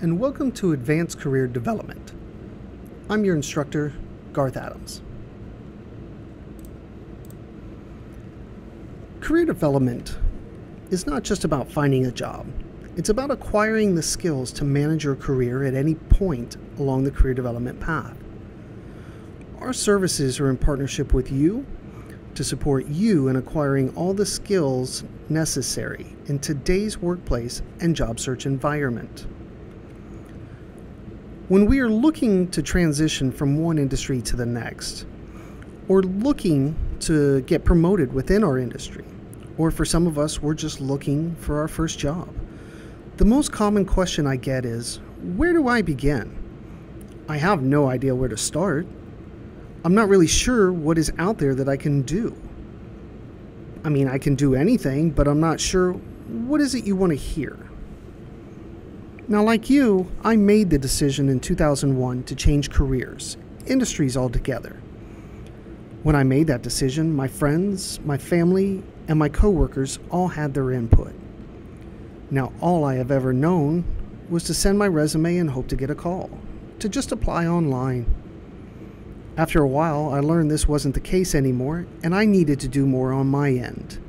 and welcome to Advanced Career Development. I'm your instructor, Garth Adams. Career development is not just about finding a job. It's about acquiring the skills to manage your career at any point along the career development path. Our services are in partnership with you to support you in acquiring all the skills necessary in today's workplace and job search environment. When we are looking to transition from one industry to the next, or looking to get promoted within our industry, or for some of us, we're just looking for our first job, the most common question I get is, where do I begin? I have no idea where to start. I'm not really sure what is out there that I can do. I mean, I can do anything, but I'm not sure what is it you want to hear. Now, like you, I made the decision in 2001 to change careers, industries altogether. When I made that decision, my friends, my family, and my coworkers all had their input. Now, all I have ever known was to send my resume and hope to get a call, to just apply online. After a while, I learned this wasn't the case anymore, and I needed to do more on my end.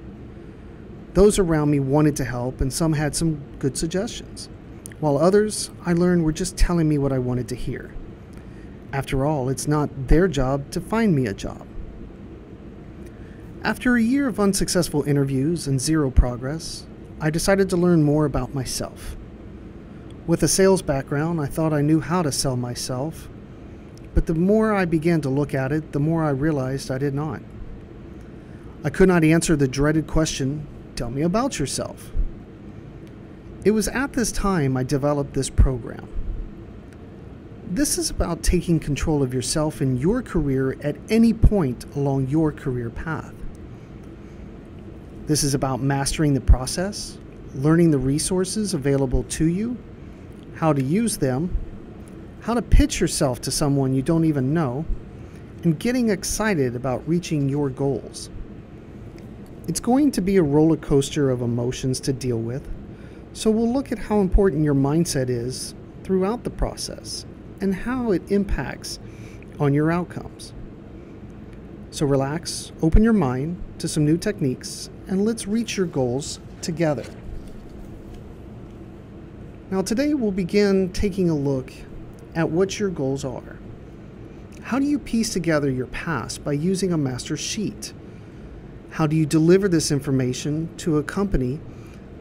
Those around me wanted to help, and some had some good suggestions, while others, I learned, were just telling me what I wanted to hear. After all, it's not their job to find me a job. After a year of unsuccessful interviews and zero progress, I decided to learn more about myself. With a sales background, I thought I knew how to sell myself, but the more I began to look at it, the more I realized I did not. I could not answer the dreaded question, "Tell me about yourself." It was at this time I developed this program. This is about taking control of yourself and your career at any point along your career path. This is about mastering the process, learning the resources available to you, how to use them, how to pitch yourself to someone you don't even know, and getting excited about reaching your goals. It's going to be a roller coaster of emotions to deal with, so we'll look at how important your mindset is throughout the process and how it impacts on your outcomes. So relax, open your mind to some new techniques, and let's reach your goals together. Now today we'll begin taking a look at what your goals are. How do you piece together your past by using a master sheet? How do you deliver this information to a company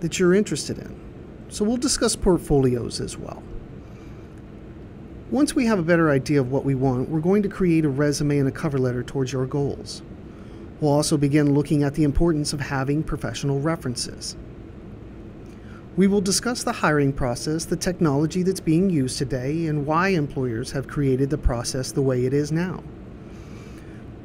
that you're interested in? So we'll discuss portfolios as well. Once we have a better idea of what we want, we're going to create a resume and a cover letter towards your goals. We'll also begin looking at the importance of having professional references. We will discuss the hiring process, the technology that's being used today, and why employers have created the process the way it is now.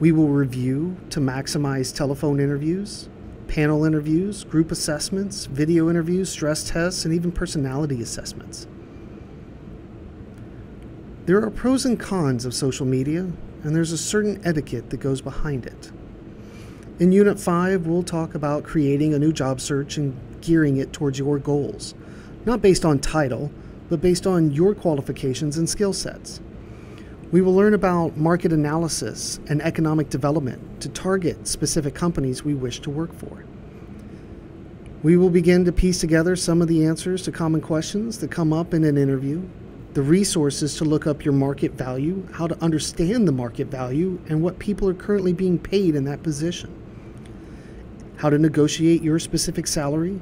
We will review to maximize telephone interviews, panel interviews, group assessments, video interviews, stress tests, and even personality assessments. There are pros and cons of social media, and there's a certain etiquette that goes behind it. In Unit 5, we'll talk about creating a new job search and gearing it towards your goals, not based on title, but based on your qualifications and skill sets. We will learn about market analysis and economic development to target specific companies we wish to work for. We will begin to piece together some of the answers to common questions that come up in an interview, the resources to look up your market value, how to understand the market value, and what people are currently being paid in that position. How to negotiate your specific salary,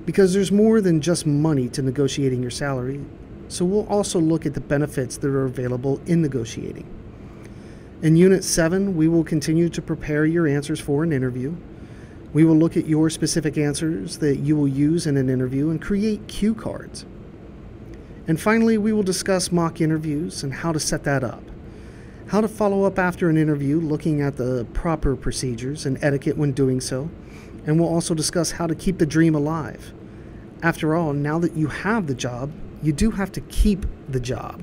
because there's more than just money to negotiating your salary, so we'll also look at the benefits that are available in negotiating. In Unit 7, we will continue to prepare your answers for an interview. We will look at your specific answers that you will use in an interview and create cue cards. And finally, we will discuss mock interviews and how to set that up, how to follow up after an interview, looking at the proper procedures and etiquette when doing so, and we'll also discuss how to keep the dream alive. After all, now that you have the job, you do have to keep the job.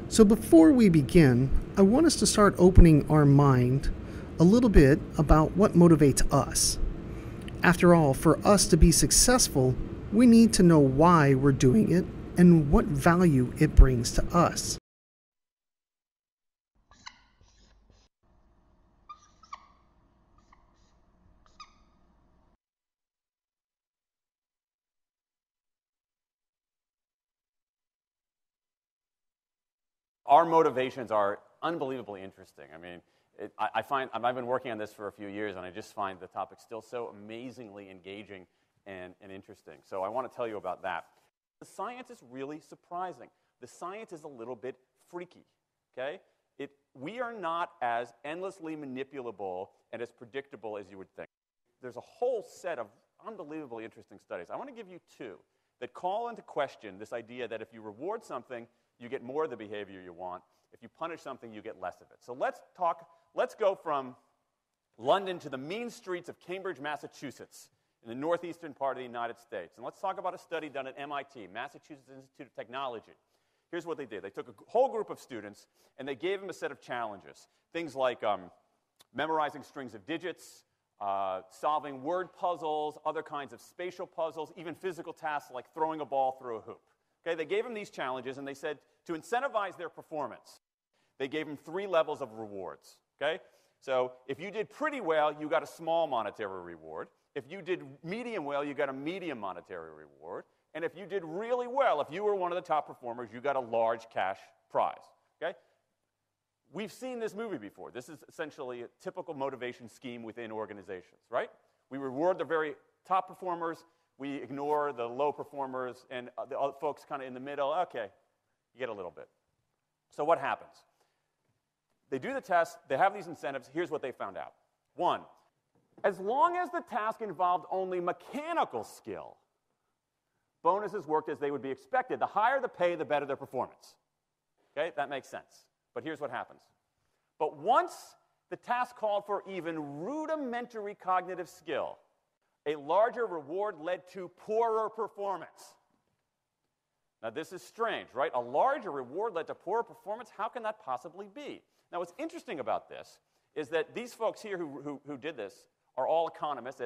So before we begin, I want us to start opening our mind a little bit about what motivates us. After all, for us to be successful, We need to know why we're doing it and what value it brings to us. Our motivations are unbelievably interesting. I mean, I've been working on this for a few years, and I just find the topic still so amazingly engaging and interesting. So I want to tell you about that. The science is really surprising. The science is a little bit freaky, okay? We are not as endlessly manipulable and as predictable as you would think. There's a whole set of unbelievably interesting studies. I want to give you two that call into question this idea that if you reward something, you get more of the behavior you want. If you punish something, you get less of it. So let's go from London to the mean streets of Cambridge, Massachusetts, in the northeastern part of the United States. And let's talk about a study done at MIT, Massachusetts Institute of Technology. Here's what they did. They took a whole group of students, and they gave them a set of challenges. Things like memorizing strings of digits, solving word puzzles, other kinds of spatial puzzles, even physical tasks like throwing a ball through a hoop. Okay, they gave them these challenges, and they said to incentivize their performance, they gave them 3 levels of rewards. Okay? So if you did pretty well, you got a small monetary reward. If you did medium well, you got a medium monetary reward. And if you did really well, if you were one of the top performers, you got a large cash prize. Okay? We've seen this movie before. This is essentially a typical motivation scheme within organizations, right? We reward the very top performers. We ignore the low performers and the other folks kind of in the middle. Okay, you get a little bit. So what happens? They do the test. They have these incentives. Here's what they found out. 1, as long as the task involved only mechanical skill, bonuses worked as they would be expected. The higher the pay, the better their performance. Okay, that makes sense. But here's what happens. But once the task called for even rudimentary cognitive skill, a larger reward led to poorer performance. Now, this is strange, right? A larger reward led to poorer performance? How can that possibly be? Now, what's interesting about this is that these folks here who did this are all economists,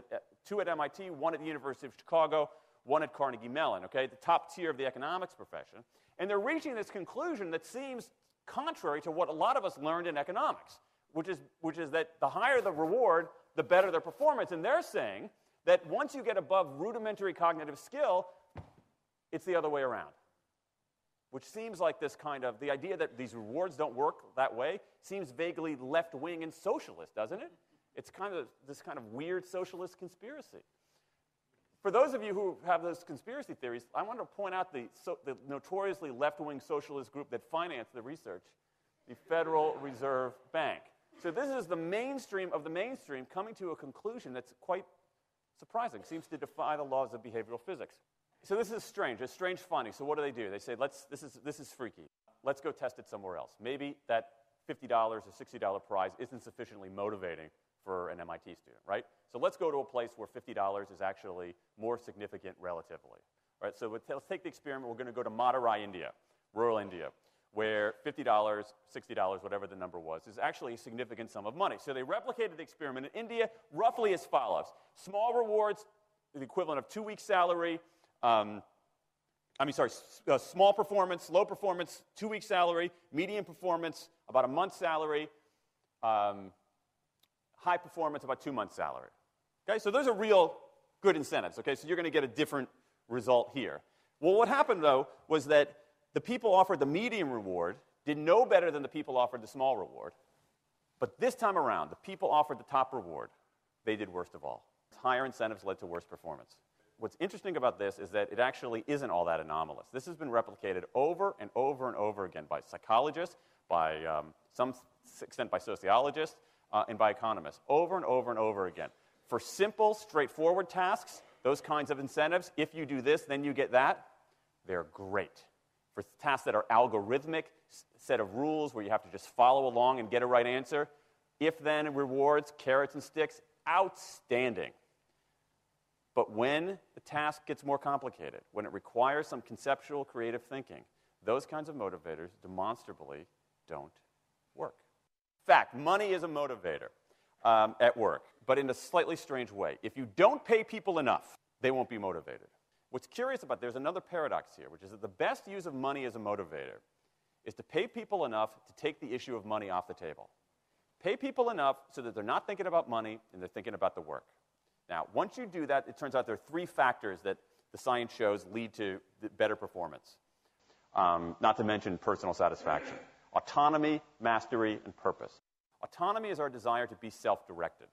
2 at MIT, 1 at the University of Chicago, 1 at Carnegie Mellon, okay, the top tier of the economics profession. And they're reaching this conclusion that seems contrary to what a lot of us learned in economics, which is that the higher the reward, the better their performance. And they're saying that once you get above rudimentary cognitive skill, it's the other way around. Which seems like this kind of, the idea that these rewards don't work that way seems vaguely left-wing and socialist, doesn't it? It's kind of this kind of weird socialist conspiracy. For those of you who have those conspiracy theories, I want to point out the notoriously left-wing socialist group that financed the research, the Federal Reserve Bank. So this is the mainstream of the mainstream coming to a conclusion that's quite surprising, seems to defy the laws of behavioral physics. So this is strange, a strange finding. So what do? They say, this is freaky. Let's go test it somewhere else. Maybe that $50 or $60 prize isn't sufficiently motivating for an MIT student, right? So let's go to a place where $50 is actually more significant relatively. Right? So let's take the experiment. We're going to go to Madurai, India, rural India, where $50, $60, whatever the number was, is actually a significant sum of money. So they replicated the experiment in India roughly as follows. Small rewards, the equivalent of 2 weeks' salary. Small performance, low performance, 2 weeks' salary. Medium performance, about a month's salary. High performance, about 2 months' salary. Okay, so those are real good incentives. Okay, so you're going to get a different result here. Well, what happened, though, was that the people offered the medium reward did no better than the people offered the small reward. But this time around, the people offered the top reward. They did worst of all. Higher incentives led to worse performance. What's interesting about this is that it actually isn't all that anomalous. This has been replicated over and over and over again by psychologists, by some extent by sociologists, and by economists, over and over and over again. For simple, straightforward tasks, those kinds of incentives, if you do this, then you get that, they're great. For tasks that are algorithmic, set of rules where you have to just follow along and get a right answer, if-then rewards, carrots and sticks, outstanding. But when the task gets more complicated, when it requires some conceptual creative thinking, those kinds of motivators demonstrably don't work. In fact, money is a motivator at work, but in a slightly strange way. If you don't pay people enough, they won't be motivated. What's curious about, there's another paradox here, which is that the best use of money as a motivator is to pay people enough to take the issue of money off the table. Pay people enough so that they're not thinking about money and they're thinking about the work. Now, once you do that, it turns out there are 3 factors that the science shows lead to better performance, not to mention personal satisfaction. Autonomy, mastery, and purpose. Autonomy is our desire to be self-directed,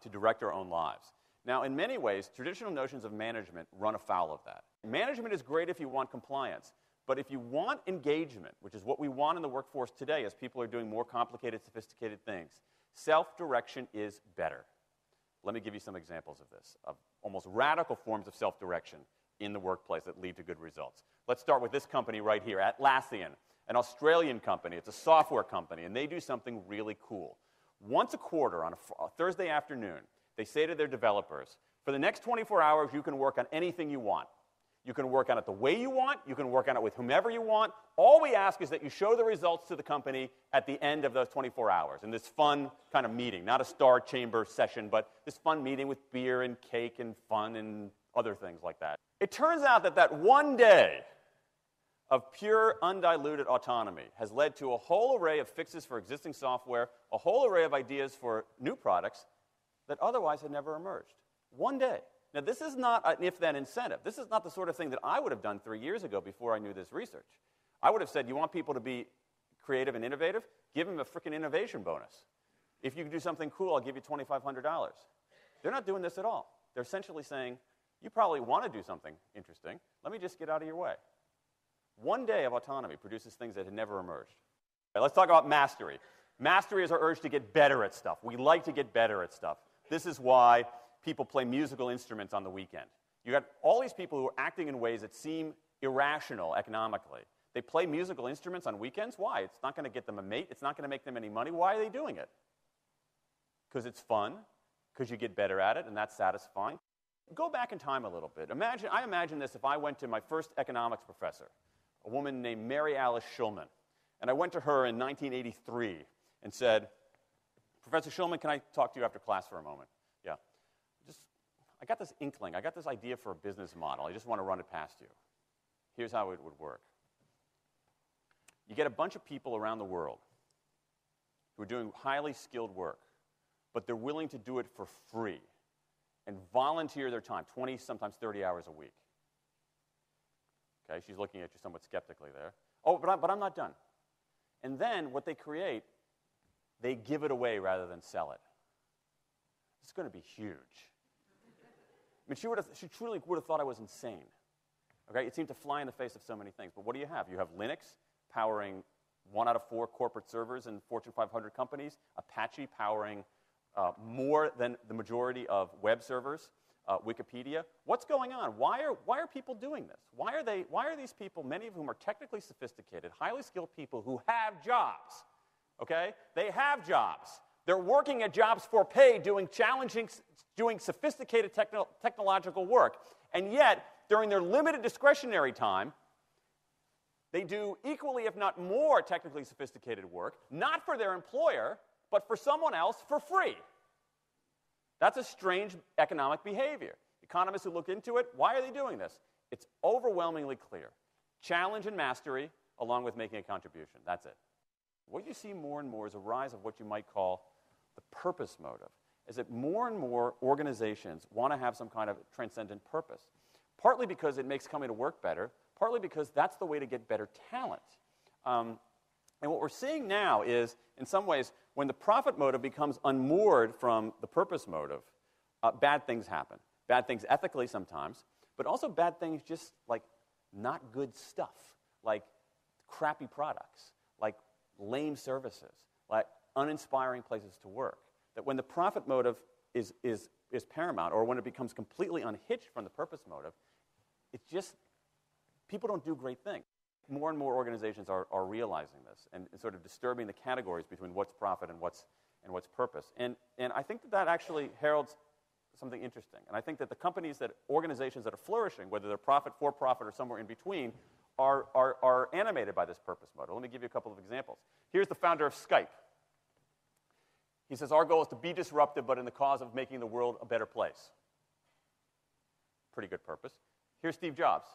to direct our own lives. Now, in many ways, traditional notions of management run afoul of that. Management is great if you want compliance, but if you want engagement, which is what we want in the workforce today as people are doing more complicated, sophisticated things, self-direction is better. Let me give you some examples of this, of almost radical forms of self-direction in the workplace that lead to good results. Let's start with this company right here, Atlassian, an Australian company. It's a software company, and they do something really cool. Once a quarter on a Thursday afternoon, they say to their developers, for the next 24 hours, you can work on anything you want. You can work on it the way you want. You can work on it with whomever you want. All we ask is that you show the results to the company at the end of those 24 hours in this fun kind of meeting, not a star chamber session, but this fun meeting with beer and cake and fun and other things like that. It turns out that that one day of pure, undiluted autonomy has led to a whole array of fixes for existing software, a whole array of ideas for new products that otherwise had never emerged. One day. Now, this is not an if-then incentive. This is not the sort of thing that I would have done 3 years ago before I knew this research. I would have said, you want people to be creative and innovative? Give them a freaking innovation bonus. If you can do something cool, I'll give you $2,500. They're not doing this at all. They're essentially saying, you probably want to do something interesting. Let me just get out of your way. One day of autonomy produces things that had never emerged. Right, let's talk about mastery. Mastery is our urge to get better at stuff. We like to get better at stuff. This is why people play musical instruments on the weekend. You got all these people who are acting in ways that seem irrational economically. They play musical instruments on weekends. Why? It's not going to get them a mate. It's not going to make them any money. Why are they doing it? Because it's fun, because you get better at it, and that's satisfying. Go back in time a little bit. I imagine this if I went to my first economics professor, a woman named Mary Alice Schulman, and I went to her in 1983 and said, Professor Schulman, can I talk to you after class for a moment? Yeah. I got this inkling. I got this idea for a business model. I just want to run it past you. Here's how it would work. You get a bunch of people around the world who are doing highly skilled work, but they're willing to do it for free and volunteer their time, 20, sometimes 30 hours a week. Okay, she's looking at you somewhat skeptically there. Oh, but I'm not done. And then what they create, they give it away rather than sell it. It's going to be huge. I mean, she truly would have thought I was insane. Okay? It seemed to fly in the face of so many things. But what do you have? You have Linux powering 1 out of 4 corporate servers in Fortune 500 companies, Apache powering more than the majority of web servers, Wikipedia. What's going on? Why are people doing this? Why are these people, many of whom are technically sophisticated, highly skilled people who have jobs? Okay? They have jobs. They're working at jobs for pay, doing sophisticated technological work. And yet, during their limited discretionary time, they do equally, if not more, technically sophisticated work, not for their employer, but for someone else for free. That's a strange economic behavior. Economists who look into it, why are they doing this? It's overwhelmingly clear. Challenge and mastery, along with making a contribution. That's it. What you see more and more is a rise of what you might call the purpose motive, is that more and more organizations want to have some kind of transcendent purpose, partly because it makes coming to work better, partly because that's the way to get better talent. And what we're seeing now is, in some ways, when the profit motive becomes unmoored from the purpose motive, bad things happen. Bad things ethically sometimes, but also bad things just like not good stuff, like crappy products, like lame services, like uninspiring places to work. That when the profit motive is paramount, or when it becomes completely unhitched from the purpose motive, it's just, people don't do great things. More and more organizations are realizing this and sort of disturbing the categories between what's profit and what's purpose. And I think that actually heralds something interesting. And I think that the organizations that are flourishing, whether they're profit, for-profit, or somewhere in between, are animated by this purpose motive. Let me give you a couple of examples. Here's the founder of Skype. He says, our goal is to be disruptive, but in the cause of making the world a better place. Pretty good purpose. Here's Steve Jobs.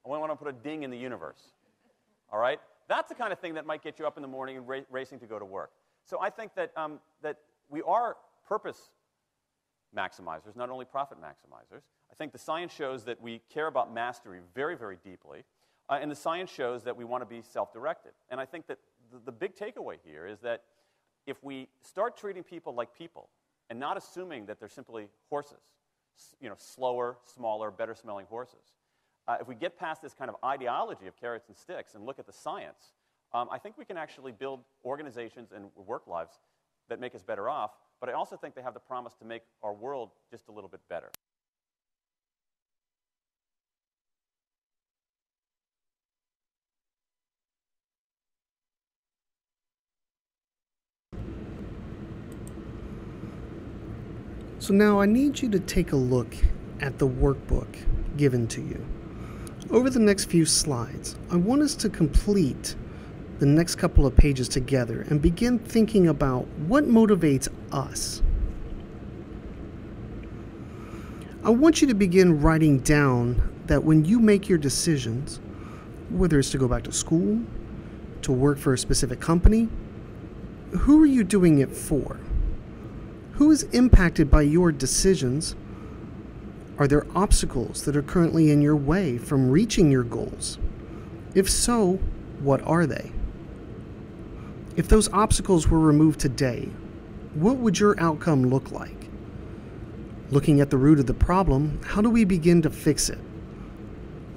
I want to put a ding in the universe. All right? That's the kind of thing that might get you up in the morning and racing to go to work. So I think that, that we are purpose maximizers, not only profit maximizers. I think the science shows that we care about mastery very, very deeply. And the science shows that we want to be self-directed. And I think that the big takeaway here is that if we start treating people like people and not assuming that they're simply horses, slower, smaller, better-smelling horses, if we get past this kind of ideology of carrots and sticks and look at the science, I think we can actually build organizations and work lives that make us better off, but I also think they have the promise to make our world just a little bit better. So now I need you to take a look at the workbook given to you. Over the next few slides, I want us to complete the next couple of pages together and begin thinking about what motivates us. I want you to begin writing down that when you make your decisions, whether it's to go back to school, to work for a specific company, who are you doing it for? Who is impacted by your decisions? Are there obstacles that are currently in your way from reaching your goals? If so, what are they? If those obstacles were removed today, what would your outcome look like? Looking at the root of the problem, how do we begin to fix it?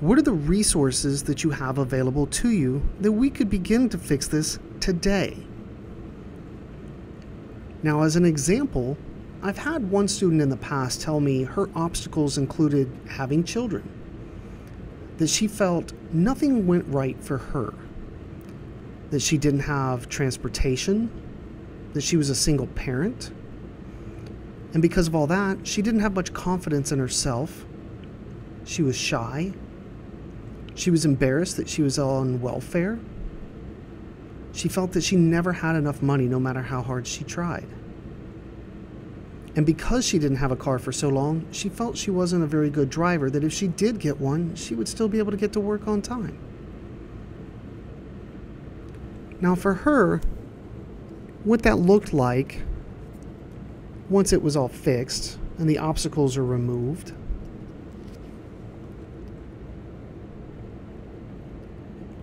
What are the resources that you have available to you that we could begin to fix this today? Now, as an example, I've had one student in the past tell me her obstacles included having children, that she felt nothing went right for her, that she didn't have transportation, that she was a single parent, and because of all that, she didn't have much confidence in herself. She was shy. She was embarrassed that she was on welfare. She felt that she never had enough money no matter how hard she tried. And because she didn't have a car for so long, she felt she wasn't a very good driver, that if she did get one, she would still be able to get to work on time. Now for her, what that looked like, once it was all fixed and the obstacles are removed,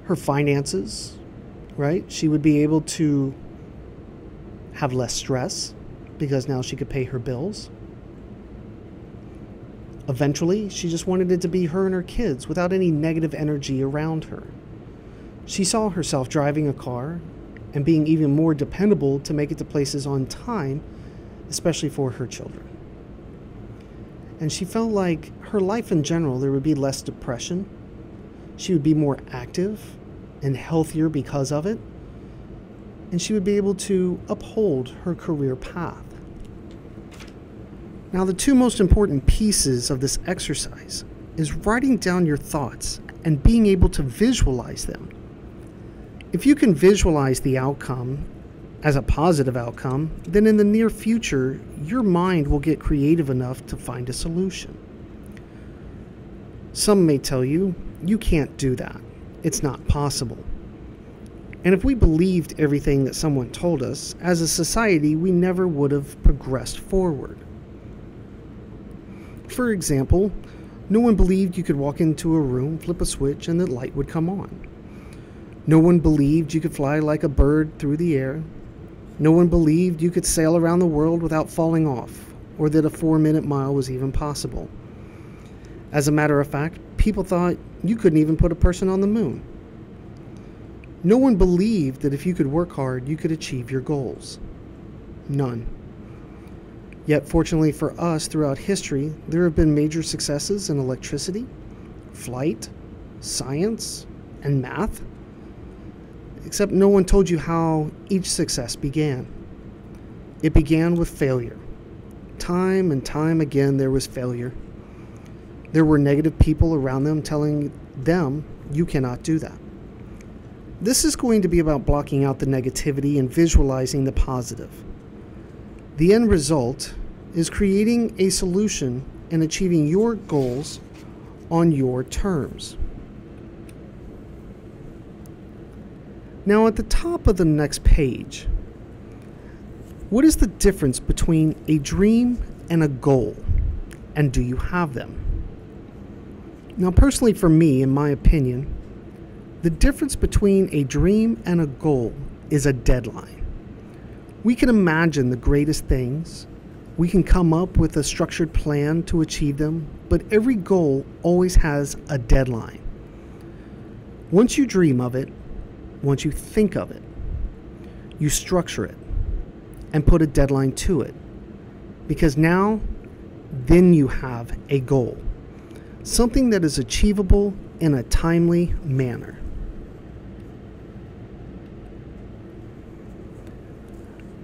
her finances, right? She would be able to have less stress because now she could pay her bills. Eventually, she just wanted it to be her and her kids without any negative energy around her. She saw herself driving a car and being even more dependable to make it to places on time, especially for her children. And she felt like her life in general, there would be less depression. She would be more active and healthier because of it, and she would be able to uphold her career path. Now, the two most important pieces of this exercise is writing down your thoughts and being able to visualize them. If you can visualize the outcome as a positive outcome, then in the near future, your mind will get creative enough to find a solution. Some may tell you, you can't do that. It's not possible. And if we believed everything that someone told us, as a society, we never would have progressed forward. For example, no one believed you could walk into a room, flip a switch, and the light would come on. No one believed you could fly like a bird through the air. No one believed you could sail around the world without falling off, or that a 4-minute mile was even possible. As a matter of fact, people thought you couldn't even put a person on the moon. No one believed that if you could work hard, you could achieve your goals. None. Yet, fortunately for us, throughout history, there have been major successes in electricity, flight, science, and math. Except no one told you how each success began. It began with failure. Time and time again, there was failure. There were negative people around them telling them, you cannot do that. This is going to be about blocking out the negativity and visualizing the positive. The end result is creating a solution and achieving your goals on your terms. Now, at the top of the next page, what is the difference between a dream and a goal? And do you have them? Now, personally for me, in my opinion, the difference between a dream and a goal is a deadline. We can imagine the greatest things. We can come up with a structured plan to achieve them, but every goal always has a deadline. Once you dream of it, once you think of it, you structure it and put a deadline to it. Because then you have a goal. Something that is achievable in a timely manner.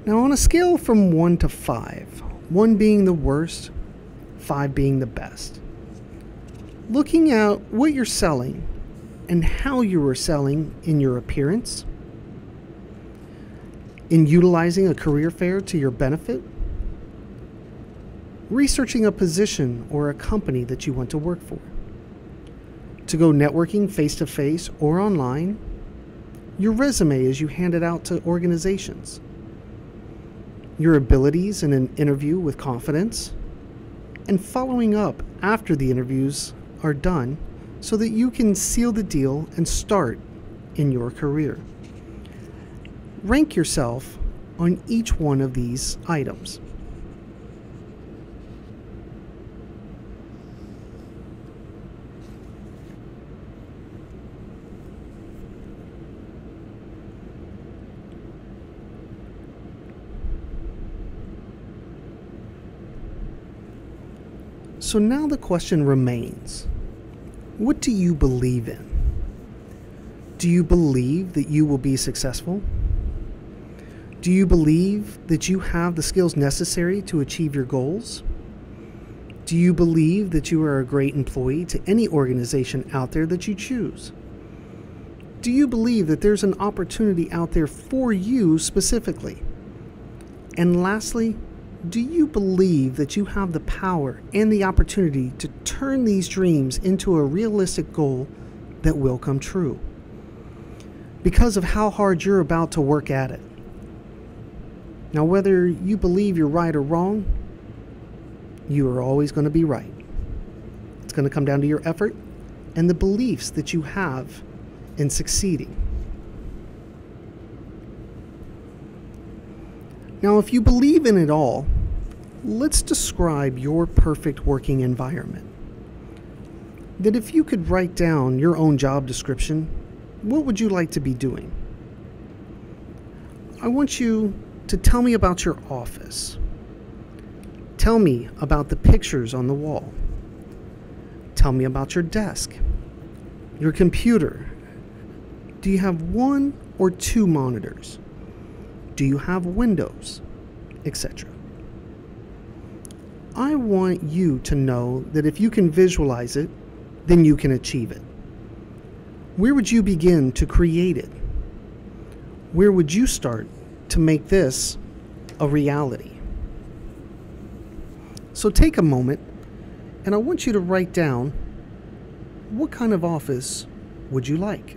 Now, on a scale from 1 to 5, 1 being the worst, 5 being the best, looking at what you're selling and how you are selling in your appearance, in utilizing a career fair to your benefit, researching a position or a company that you want to work for, to go networking face-to-face or online, your resume as you hand it out to organizations, your abilities in an interview with confidence, and following up after the interviews are done so that you can seal the deal and start in your career. Rank yourself on each one of these items. So now the question remains, what do you believe in? Do you believe that you will be successful? Do you believe that you have the skills necessary to achieve your goals? Do you believe that you are a great employee to any organization out there that you choose? Do you believe that there's an opportunity out there for you specifically? And lastly, do you believe that you have the power and the opportunity to turn these dreams into a realistic goal that will come true? Because of how hard you're about to work at it. Now, whether you believe you're right or wrong, you are always going to be right. It's going to come down to your effort and the beliefs that you have in succeeding. Now, if you believe in it all, let's describe your perfect working environment. That if you could write down your own job description, what would you like to be doing? I want you to tell me about your office. Tell me about the pictures on the wall. Tell me about your desk, your computer. Do you have 1 or 2 monitors? Do you have windows, etc.? I want you to know that if you can visualize it, then you can achieve it. Where would you begin to create it? Where would you start to make this a reality? So take a moment, and I want you to write down, what kind of office would you like?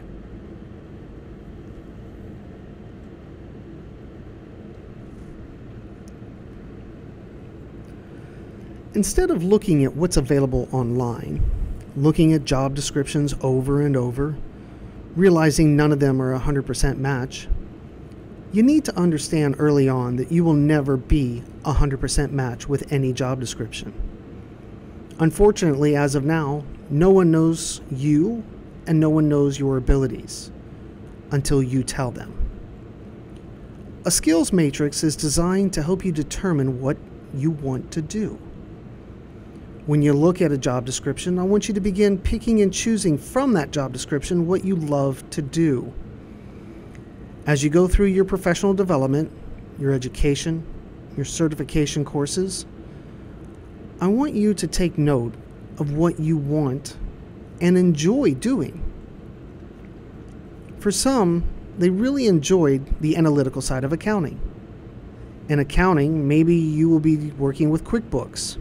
Instead of looking at what's available online, looking at job descriptions over and over, realizing none of them are a 100% match, you need to understand early on that you will never be a 100% match with any job description. Unfortunately, as of now, no one knows you and no one knows your abilities until you tell them. A skills matrix is designed to help you determine what you want to do. When you look at a job description, I want you to begin picking and choosing from that job description what you love to do. As you go through your professional development, your education, your certification courses, I want you to take note of what you want and enjoy doing. For some, they really enjoyed the analytical side of accounting. In accounting, maybe you will be working with QuickBooks,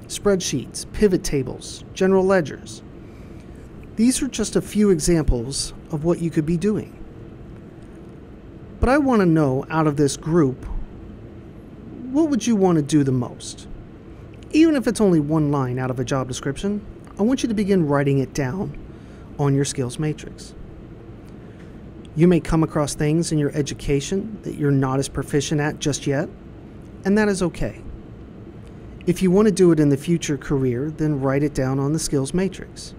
spreadsheets, pivot tables, general ledgers. These are just a few examples of what you could be doing. But I want to know, out of this group, what would you want to do the most? Even if it's only one line out of a job description, I want you to begin writing it down on your skills matrix. You may come across things in your education that you're not as proficient at just yet, and that is okay. If you want to do it in the future career, then write it down on the skills matrix.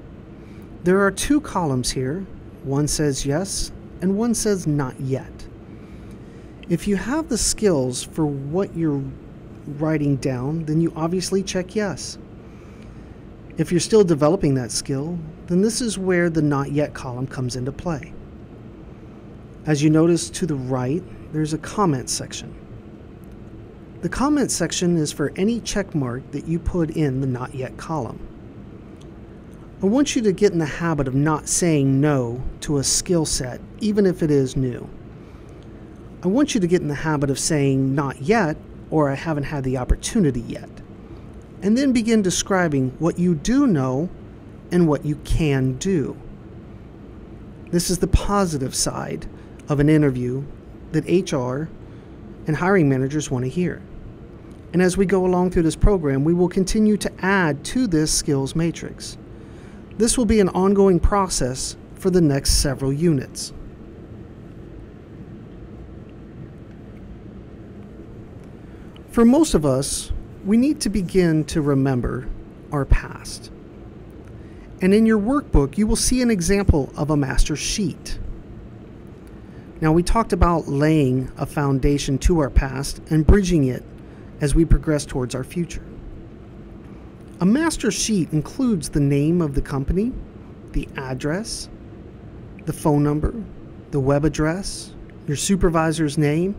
There are 2 columns here. One says yes, and one says not yet. If you have the skills for what you're writing down, then you obviously check yes. If you're still developing that skill, then this is where the not yet column comes into play. As you notice to the right, there's a comment section. The comment section is for any check mark that you put in the not yet column. I want you to get in the habit of not saying no to a skill set, even if it is new. I want you to get in the habit of saying not yet, or I haven't had the opportunity yet, and then begin describing what you do know and what you can do. This is the positive side of an interview that HR and hiring managers want to hear. And as we go along through this program, we will continue to add to this skills matrix. This will be an ongoing process for the next several units. For most of us, we need to begin to remember our past. And in your workbook, you will see an example of a master sheet. Now, we talked about laying a foundation to our past and bridging it as we progress towards our future. A master sheet includes the name of the company, the address, the phone number, the web address, your supervisor's name,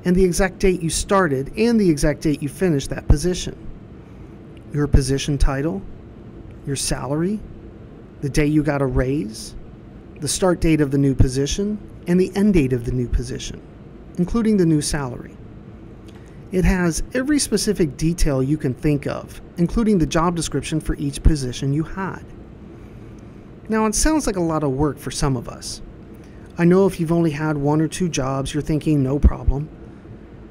and the exact date you started and the exact date you finished that position. Your position title, your salary, the day you got a raise, the start date of the new position, and the end date of the new position, including the new salary. It has every specific detail you can think of, including the job description for each position you had. Now, it sounds like a lot of work for some of us. I know if you've only had 1 or 2 jobs, you're thinking no problem.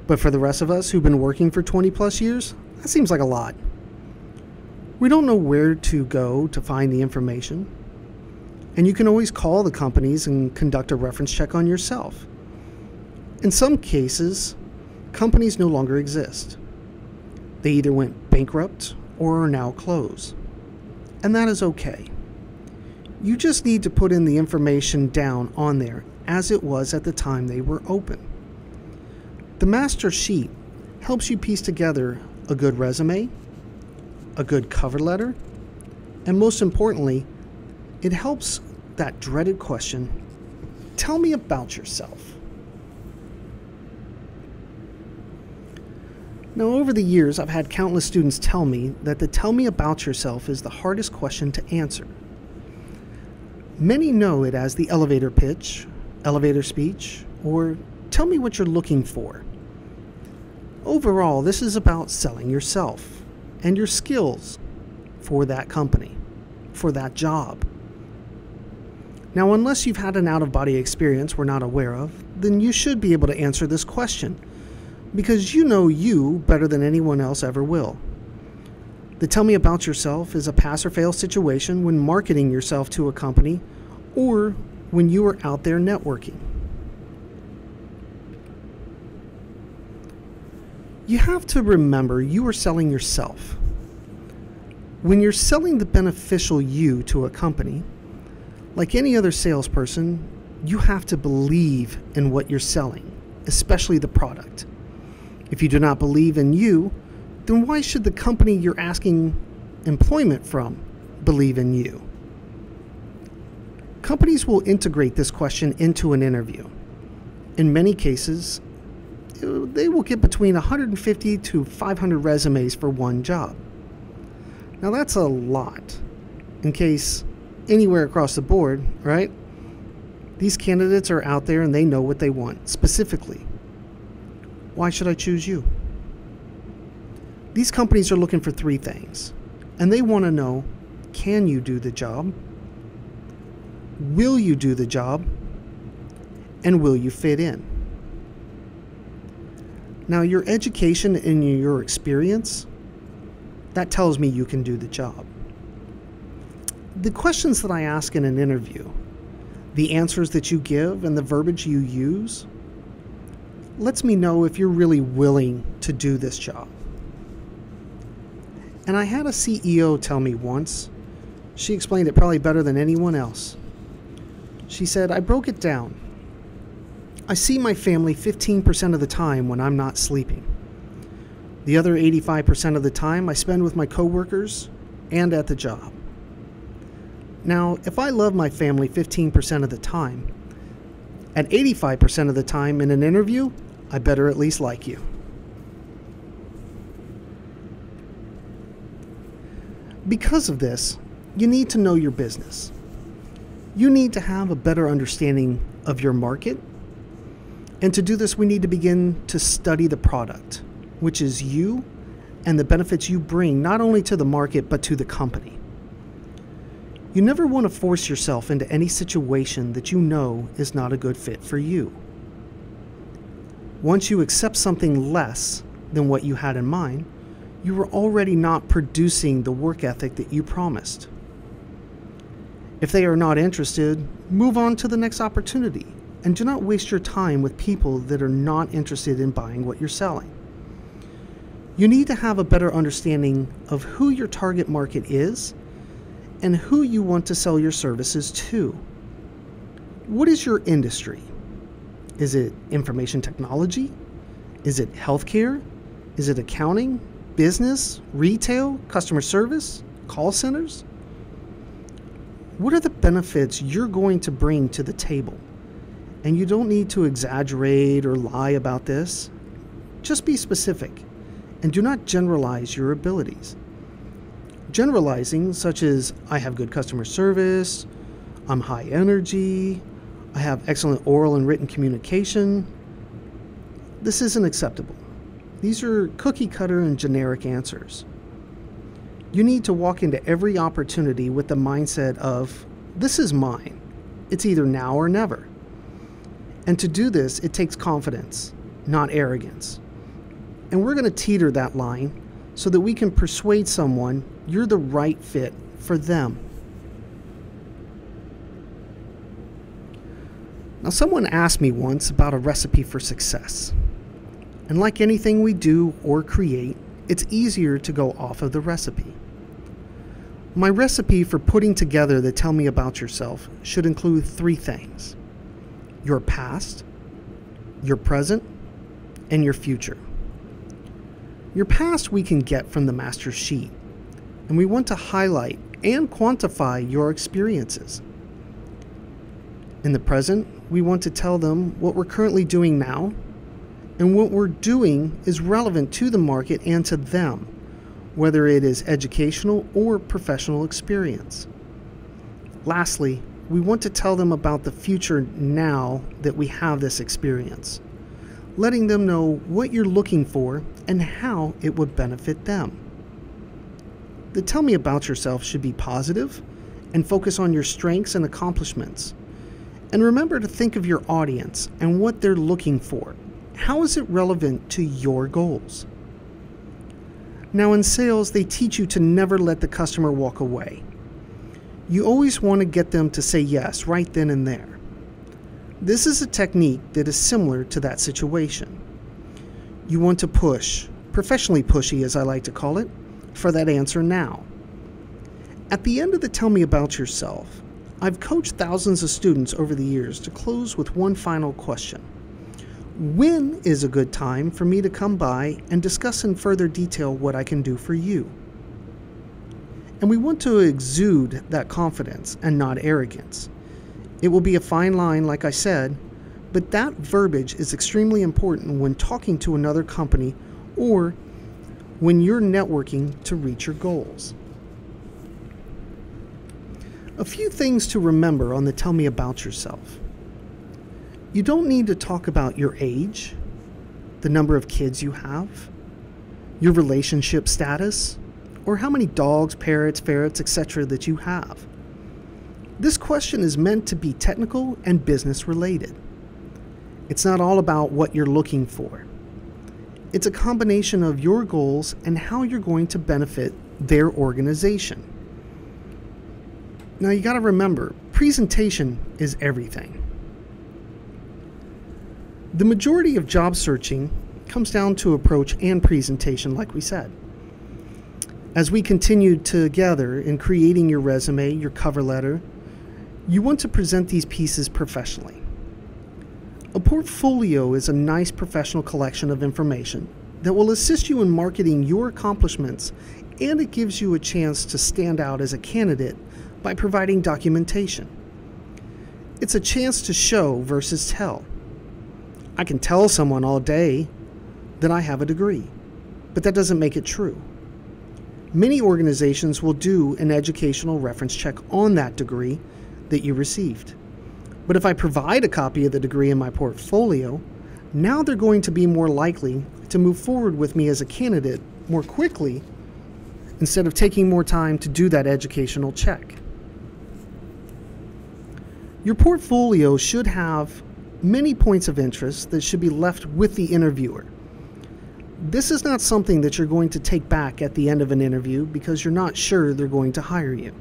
But for the rest of us who've been working for 20 plus years, that seems like a lot. We don't know where to go to find the information. And you can always call the companies and conduct a reference check on yourself. In some cases, companies no longer exist. They either went bankrupt or are now closed. And that is okay. You just need to put in the information down on there as it was at the time they were open. The master sheet helps you piece together a good resume, a good cover letter, and most importantly, it helps that dreaded question, tell me about yourself. Now, over the years, I've had countless students tell me that the tell me about yourself is the hardest question to answer. Many know it as the elevator pitch, elevator speech, or tell me what you're looking for. Overall, this is about selling yourself and your skills for that company, for that job. Now, unless you've had an out-of-body experience we're not aware of, then you should be able to answer this question, because you know you better than anyone else ever will. The tell me about yourself is a pass or fail situation when marketing yourself to a company or when you are out there networking. You have to remember you are selling yourself. When you're selling the beneficial you to a company, like any other salesperson, you have to believe in what you're selling, especially the product. If you do not believe in you, then why should the company you're asking employment from believe in you? Companies will integrate this question into an interview. In many cases, they will get between 150 to 500 resumes for one job. Now that's a lot, in case anywhere across the board, right? These candidates are out there and they know what they want specifically. Why should I choose you? These companies are looking for 3 things, and they want to know, can you do the job? Will you do the job? And will you fit in? Now, your education and your experience, that tells me you can do the job. The questions that I ask in an interview, the answers that you give, and the verbiage you use lets me know if you're really willing to do this job. And I had a CEO tell me once, she explained it probably better than anyone else. She said, I broke it down. I see my family 15% of the time when I'm not sleeping. The other 85% of the time I spend with my coworkers and at the job. Now, if I love my family 15% of the time, at 85% of the time in an interview, I better at least like you. Because of this, you need to know your business. You need to have a better understanding of your market. And to do this, we need to begin to study the product, which is you and the benefits you bring not only to the market, but to the company. You never want to force yourself into any situation that you know is not a good fit for you. Once you accept something less than what you had in mind, you are already not producing the work ethic that you promised. If they are not interested, move on to the next opportunity, and do not waste your time with people that are not interested in buying what you're selling. You need to have a better understanding of who your target market is and who you want to sell your services to. What is your industry? Is it information technology? Is it healthcare? Is it accounting, business, retail, customer service, call centers? What are the benefits you're going to bring to the table? And you don't need to exaggerate or lie about this. Just be specific and do not generalize your abilities. Generalizing, such as, I have good customer service, I'm high energy, I have excellent oral and written communication, this isn't acceptable. These are cookie cutter and generic answers. You need to walk into every opportunity with the mindset of, this is mine. It's either now or never. And to do this, it takes confidence, not arrogance. And we're going to teeter that line so that we can persuade someone you're the right fit for them. Now, someone asked me once about a recipe for success. And like anything we do or create, it's easier to go off of the recipe. My recipe for putting together the Tell Me About Yourself should include 3 things: your past, your present, and your future. Your past we can get from the master sheet, and we want to highlight and quantify your experiences. In the present, we want to tell them what we're currently doing now, and what we're doing is relevant to the market and to them, whether it is educational or professional experience. Lastly, we want to tell them about the future now that we have this experience, letting them know what you're looking for and how it would benefit them. The Tell Me About Yourself should be positive and focus on your strengths and accomplishments. And remember to think of your audience and what they're looking for. How is it relevant to your goals? Now, in sales, they teach you to never let the customer walk away. You always want to get them to say yes right then and there. This is a technique that is similar to that situation. You want to push, professionally pushy as I like to call it, for that answer now. At the end of the Tell Me About Yourself, I've coached thousands of students over the years to close with one final question. When is a good time for me to come by and discuss in further detail what I can do for you? And we want to exude that confidence and not arrogance. It will be a fine line, like I said, but that verbiage is extremely important when talking to another company or when you're networking to reach your goals. A few things to remember on the Tell Me About Yourself. You don't need to talk about your age, the number of kids you have, your relationship status, or how many dogs, parrots, ferrets, etc. that you have. This question is meant to be technical and business related. It's not all about what you're looking for. It's a combination of your goals and how you're going to benefit their organization. Now you got to remember, presentation is everything. The majority of job searching comes down to approach and presentation, like we said. As we continue together in creating your resume, your cover letter, you want to present these pieces professionally. A portfolio is a nice professional collection of information that will assist you in marketing your accomplishments, and it gives you a chance to stand out as a candidate by providing documentation. It's a chance to show versus tell. I can tell someone all day that I have a degree, but that doesn't make it true. Many organizations will do an educational reference check on that degree that you received. But if I provide a copy of the degree in my portfolio, now they're going to be more likely to move forward with me as a candidate more quickly instead of taking more time to do that educational check. Your portfolio should have many points of interest that should be left with the interviewer. This is not something that you're going to take back at the end of an interview because you're not sure they're going to hire you.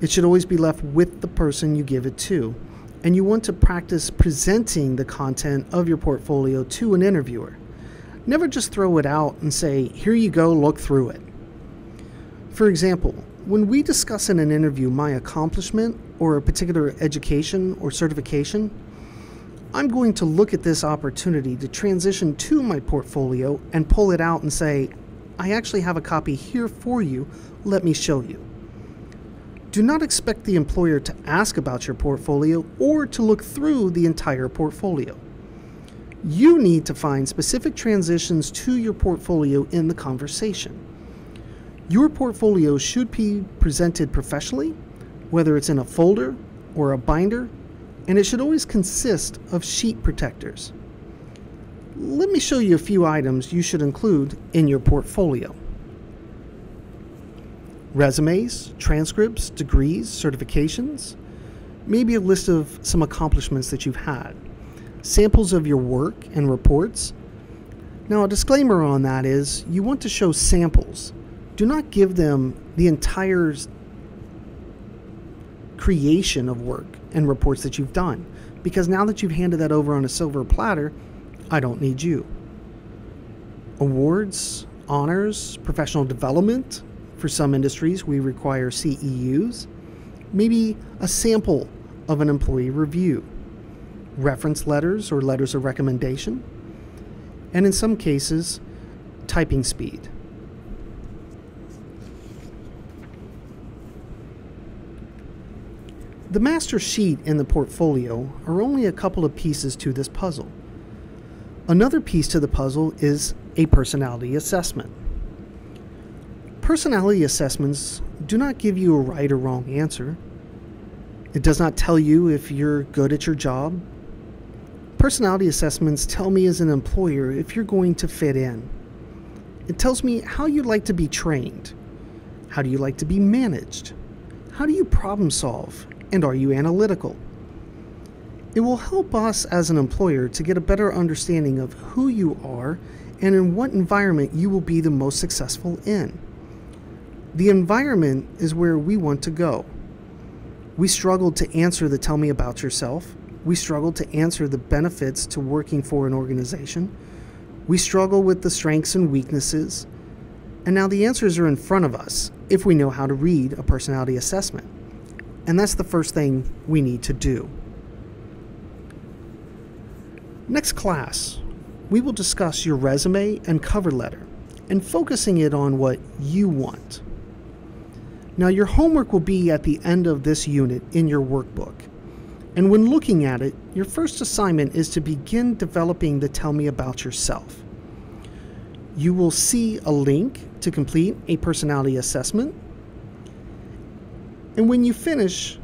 It should always be left with the person you give it to, and you want to practice presenting the content of your portfolio to an interviewer. Never just throw it out and say, "Here you go, look through it." For example, when we discuss in an interview my accomplishment or a particular education or certification, I'm going to look at this opportunity to transition to my portfolio and pull it out and say, "I actually have a copy here for you, let me show you." Do not expect the employer to ask about your portfolio or to look through the entire portfolio. You need to find specific transitions to your portfolio in the conversation. Your portfolio should be presented professionally, whether it's in a folder or a binder, and it should always consist of sheet protectors. Let me show you a few items you should include in your portfolio. Resumes, transcripts, degrees, certifications, maybe a list of some accomplishments that you've had, samples of your work and reports. Now, a disclaimer on that is you want to show samples. Do not give them the entire creation of work and reports that you've done, because now that you've handed that over on a silver platter, I don't need you. Awards, honors, professional development. For some industries, we require CEUs, maybe a sample of an employee review, reference letters or letters of recommendation, and in some cases, typing speed. The master sheet and the portfolio are only a couple of pieces to this puzzle. Another piece to the puzzle is a personality assessment. Personality assessments do not give you a right or wrong answer. It does not tell you if you're good at your job. Personality assessments tell me as an employer if you're going to fit in. It tells me how you like to be trained. How do you like to be managed? How do you problem solve? And are you analytical? It will help us as an employer to get a better understanding of who you are and in what environment you will be the most successful in. The environment is where we want to go. We struggled to answer the "tell me about yourself." We struggled to answer the benefits to working for an organization. We struggle with the strengths and weaknesses. And now the answers are in front of us if we know how to read a personality assessment. And that's the first thing we need to do. Next class, we will discuss your resume and cover letter and focusing it on what you want. Now, your homework will be at the end of this unit in your workbook. And when looking at it, your first assignment is to begin developing the "tell me about yourself." You will see a link to complete a personality assessment. And when you finish,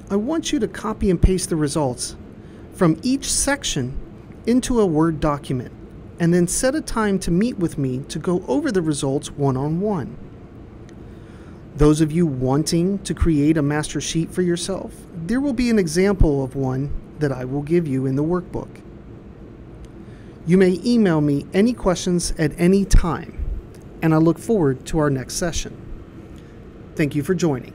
I want you to copy and paste the results from each section into a Word document, and then set a time to meet with me to go over the results one-on-one. Those of you wanting to create a master sheet for yourself, there will be an example of one that I will give you in the workbook. You may email me any questions at any time, and I look forward to our next session. Thank you for joining.